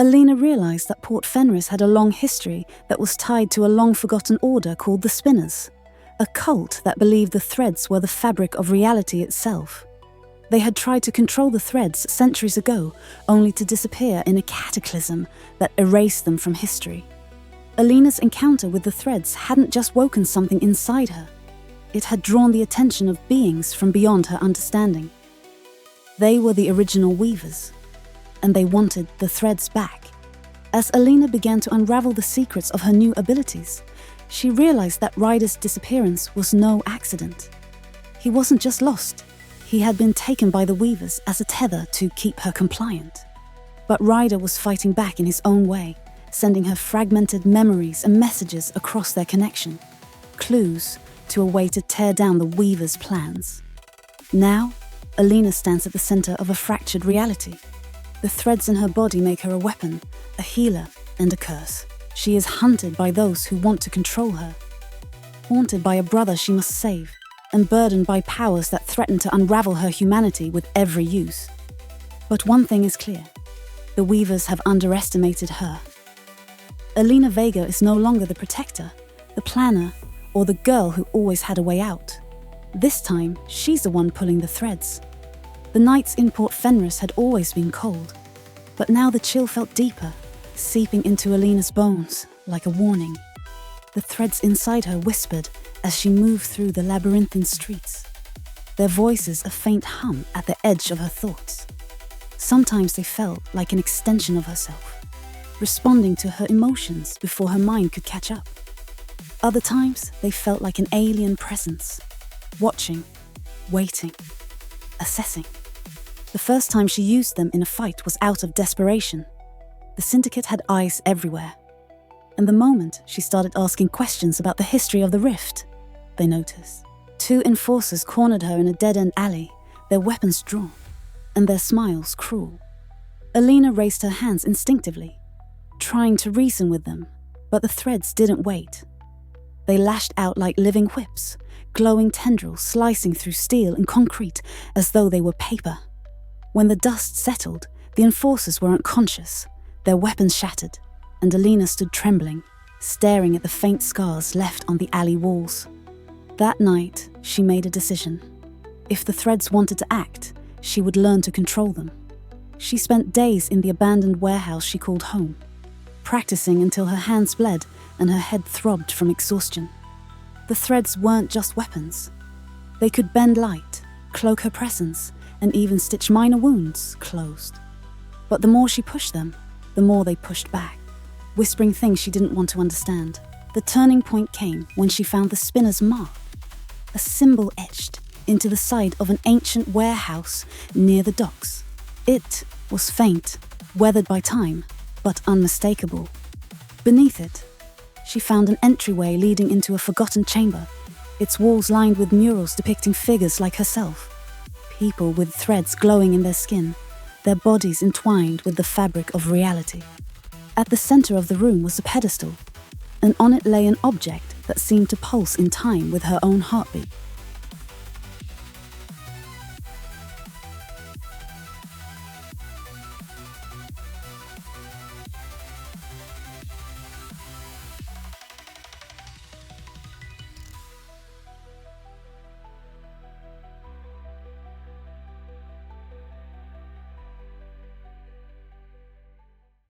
Alina realized that Port Fenris had a long history that was tied to a long-forgotten order called the Spinners, a cult that believed the threads were the fabric of reality itself. They had tried to control the threads centuries ago, only to disappear in a cataclysm that erased them from history. Alina's encounter with the threads hadn't just woken something inside her. It had drawn the attention of beings from beyond her understanding. They were the original weavers, and they wanted the threads back. As Alina began to unravel the secrets of her new abilities, she realized that Ryder's disappearance was no accident. He wasn't just lost. He had been taken by the weavers as a tether to keep her compliant. But Ryder was fighting back in his own way, sending her fragmented memories and messages across their connection, clues to a way to tear down the weavers' plans. Now, Alina stands at the center of a fractured reality. The threads in her body make her a weapon, a healer, and a curse. She is hunted by those who want to control her, haunted by a brother she must save, and burdened by powers that threaten to unravel her humanity with every use. But one thing is clear: the weavers have underestimated her. Alina Vega is no longer the protector, the planner, or the girl who always had a way out. This time, she's the one pulling the threads. The nights in Port Fenris had always been cold, but now the chill felt deeper, seeping into Alina's bones like a warning. The threads inside her whispered as she moved through the labyrinthine streets, their voices a faint hum at the edge of her thoughts. Sometimes they felt like an extension of herself, responding to her emotions before her mind could catch up. Other times, they felt like an alien presence, watching, waiting, assessing. The first time she used them in a fight was out of desperation. The Syndicate had eyes everywhere. And the moment she started asking questions about the history of the rift, they noticed. 2 enforcers cornered her in a dead-end alley, their weapons drawn, and their smiles cruel. Alina raised her hands instinctively, trying to reason with them, but the threads didn't wait. They lashed out like living whips, glowing tendrils slicing through steel and concrete as though they were paper. When the dust settled, the enforcers were unconscious, their weapons shattered, and Alina stood trembling, staring at the faint scars left on the alley walls. That night, she made a decision. If the threads wanted to act, she would learn to control them. She spent days in the abandoned warehouse she called home, practicing until her hands bled and her head throbbed from exhaustion. The threads weren't just weapons. They could bend light, cloak her presence, and even stitch minor wounds closed. But the more she pushed them, the more they pushed back, whispering things she didn't want to understand. The turning point came when she found the spinner's mark, a symbol etched into the side of an ancient warehouse near the docks. It was faint, weathered by time, but unmistakable. Beneath it, she found an entryway leading into a forgotten chamber, its walls lined with murals depicting figures like herself. People with threads glowing in their skin, their bodies entwined with the fabric of reality. At the center of the room was a pedestal, and on it lay an object that seemed to pulse in time with her own heartbeat.